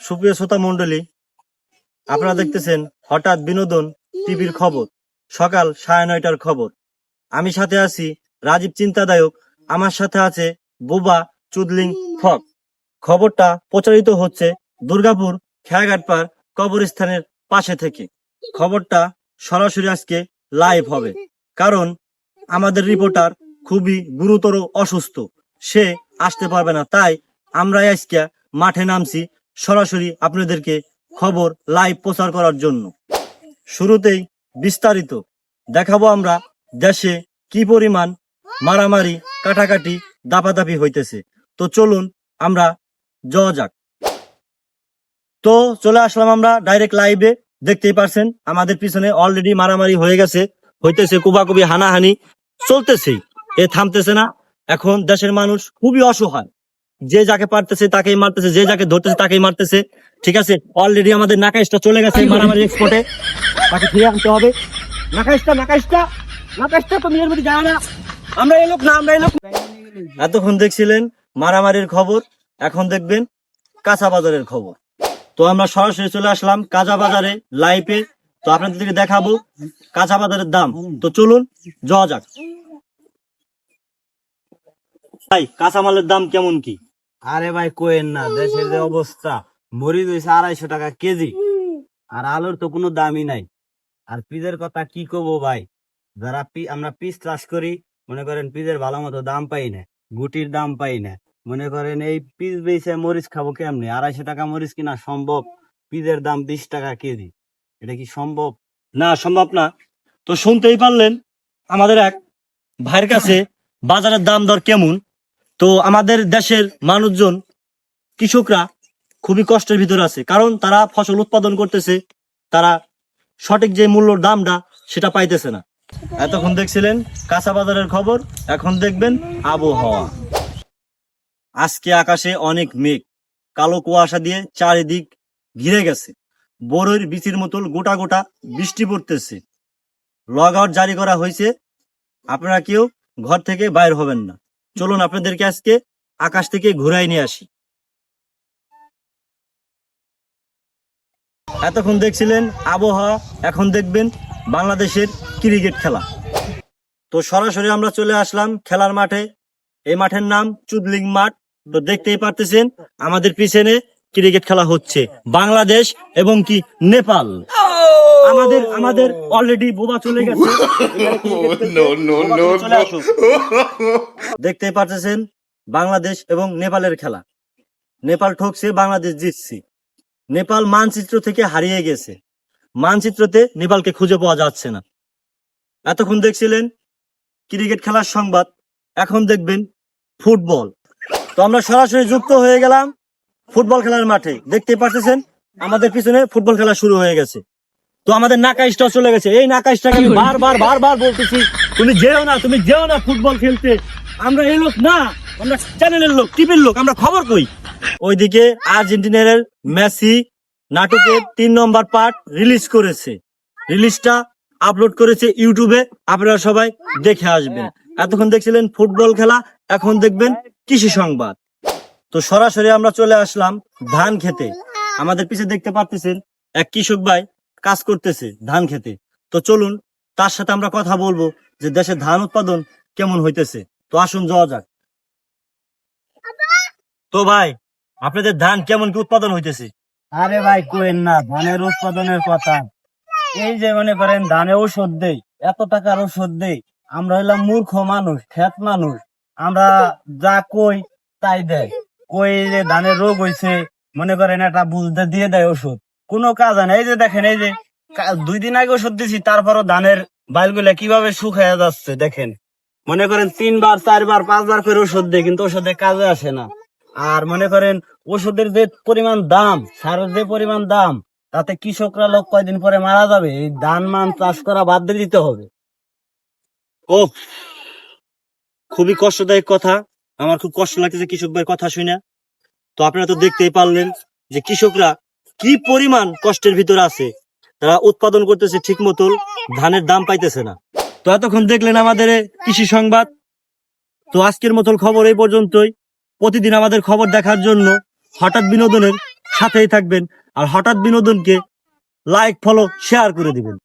সুপ্রিয় শ্রোতা মন্ডলী, আপনারা দেখতেছেন হঠাৎ বিনোদন টিভির খবর, সকাল 9:30টার খবর। আমি সাথে আছি রাজীব চিন্তাদায়ক, আমার সাথে আছে বোবা চুদলিং ফক। খবরটা প্রচারিত হচ্ছে দুর্গাপুর খেয়াঘাটপাড় কবরস্থানের পাশে থেকে। খবরটা সরাসরি আজকে লাইভ হবে, কারণ আমাদের রিপোর্টার খুবই গুরুতর অসুস্থ, সে আসতে পারবে না। তাই আমরা আজকে মাঠে নামছি সরাসরি আপনাদেরকে খবর লাইভ প্রচার করার জন্য। শুরুতেই বিস্তারিত দেখাবো আমরা দেশে কি পরিমাণ মারামারি, কাটাকাটি, দাপাদাপি হইতেছে। তো চলুন আমরা যাওয়া যাক। তো চলে আসলাম আমরা ডাইরেক্ট লাইভে। দেখতেই পারছেন আমাদের পিছনে অলরেডি মারামারি হয়ে গেছে, হইতেছে, কুবাকুবি, হানাহানি চলতেছে, এ থামতেছে না। এখন দেশের মানুষ খুবই অসহায়, যে যাকে পারতেছে তাকেই মারতেছে, যে যাকে ধরতেছে তাকেই মারতেছে। ঠিক আছে, অলরেডি আমাদের নাকাইশটা চলে গেছে মারামারি এক্সপোর্টে, তাকে ফিরে আনতে হবে। নাকাইশটা তো মেয়ের মধ্যে যায় না, আমরা এই লোক না, আমরা এই লোক। এতক্ষণ দেখছিলেন মারামারির খবর, এখন দেখবেন কাঁচা বাজারের খবর। তো আমরা সরাসরি চলে আসলাম কাঁচা বাজারে লাইভে। তো আপনাদেরকে দেখাবো কাঁচা বাজারের দাম। তো চলুন যাওয়া যাক। ভাই, কাঁচামালের দাম কেমন কি? আরে ভাই কোয়েন না, দেশের যে অবস্থা, মরিচ হয়েছে 250 টাকা কেজি, আর আলুর তো কোনো দামই নাই। আর পিজের কথা কি কব ভাই, যারা আমরা পিস চাষ করি, মনে করেন পিজের ভালো মতো দাম পাই না, গুটির দাম পাই না। মনে করেন এই পিস বেচে মরিচ খাবো কেমনি? 250 টাকা মরিচ কিনা সম্ভব? পিজের দাম 20 টাকা কেজি, এটা কি সম্ভব? না, সম্ভব না। তো শুনতেই পারলেন আমাদের এক ভাইয়ের কাছে বাজারের দাম দর কেমন। তো আমাদের দেশের মানুষজন, কৃষকরা খুবই কষ্টের ভিতরে আছে, কারণ তারা ফসল উৎপাদন করতেছে, তারা সঠিক যে মূল্যর দামটা সেটা পাইতেছে না। এতক্ষণ দেখছিলেন কাঁচা বাজারের খবর, এখন দেখবেন আবহাওয়া। আজকে আকাশে অনেক মেঘ, কালো কুয়াশা দিয়ে চারিদিক ঘিরে গেছে, বড়ইর বিচির মতন গোটা গোটা বৃষ্টি পড়তেছে। লগ আউট জারি করা হয়েছে, আপনারা কেউ ঘর থেকে বাইর হবেন না। চলুন আপনাদেরকে আজকে আকাশ থেকে ঘুরাই নিয়ে আসি। এতক্ষণ দেখছিলেন আবহাওয়া, এখন দেখবেন বাংলাদেশের ক্রিকেট খেলা। তো সরাসরি আমরা চলে আসলাম খেলার মাঠে। এই মাঠের নাম চুদলিং মাঠ। তো দেখতেই পারতেছেন আমাদের পিছনে ক্রিকেট খেলা হচ্ছে, বাংলাদেশ এবং কি নেপাল। আমাদের অলরেডি বোবা চলে গেছে। চলে আসুন। দেখতেই পারতেছেন বাংলাদেশ এবং নেপালের খেলা। নেপাল ঠকছে, বাংলাদেশ জিতছে। নেপাল মানচিত্র থেকে হারিয়ে গেছে, মানচিত্রতে নেপালকে খুঁজে পাওয়া যাচ্ছে না। এতক্ষণ দেখছিলেন ক্রিকেট খেলার সংবাদ, এখন দেখবেন ফুটবল। তো আমরা সরাসরি যুক্ত হয়ে গেলাম ফুটবল খেলার মাঠে। দেখতেই পারতেছেন আমাদের পিছনে ফুটবল খেলা শুরু হয়ে গেছে। তো আমাদের নাকাইশটাও চলে গেছে। এই নাকাইশটাকে আমি বারবার বলতেছি, তুমি যেও না ফুটবল খেলতে। আমরা এই লোক না, আমরা চ্যানেলের লোক, টিভির লোক, আমরা খবর কই। ওইদিকে আর্জেন্টিনার মেসি নাটকের 3 নম্বর পার্ট রিলিজ করেছে, রিলিজটা আপলোড করেছে ইউটিউবে, আপনারা সবাই দেখে আসবেন। এতক্ষণ দেখছিলেন ফুটবল খেলা, এখন দেখবেন কৃষি সংবাদ। তো সরাসরি আমরা চলে আসলাম ধান খেতে। আমাদের পিছে দেখতে পাচ্ছেন এক কৃষক ভাই কাজ করতেছে ধান খেতে। তো চলুন তার সাথে আমরা কথা বলবো যে দেশে ধান উৎপাদন কেমন হইতেছে। তো আসুন যাওয়া যাক। তো ভাই, আপনাদের ধান কেমন কি উৎপাদন হইতেছে? আরে ভাই কোয়েন না, ধানের উৎপাদনের কথা, এই যে মনে করেন ধানে ওষুধ দেই, এত টাকার ওষুধ দেই, আমরা হইলাম মূর্খ মানুষ, খেত মানুষ, আমরা যা কই তাই দেয়। কই যে ধানের রোগ হইছে, মনে করেন এটা বুঝতে দিয়ে দেয় ওষুধ, কোনো কাজ হয় না। এই যে দেখেন, এই যে 2 দিন আগে ওষুধ দিছি, তারপরও ধানের বাইলগুলা কিভাবে শুকাইয়া যাচ্ছে দেখেন। মনে করেন 3 বার 4 বার 5 বার করে ওষুধ দেয়, কিন্তু ওষুধে কাজে আসে না। আর মনে করেন ওষুধের যে পরিমাণ দাম, সারের যে পরিমাণ দাম, তাতে কৃষকরা লোক কয়দিন পরে মারা যাবে। এই ধান মান চাষ করা বাদ দিয়ে দিতে হবে। ও, খুবই কষ্টদায়ক কথা, আমার খুব কষ্ট লাগতেছে কৃষক ভাইয়ের কথা শুনে। তো আপনারা তো দেখতেই পারলেন যে কৃষকরা কি পরিমাণ কষ্টের ভিতরে আছে, তারা উৎপাদন করতেছে ঠিক মতো, ধানের দাম পাইতেছে না। তো এতক্ষণ দেখলেন আমাদের কৃষি সংবাদ। তো আজকের মতন খবর এই পর্যন্তই। প্রতিদিন আমাদের খবর দেখার জন্য হঠাৎ বিনোদনের সাথেই থাকবেন আর হঠাৎ বিনোদনকে লাইক ফলো শেয়ার করে দিবেন।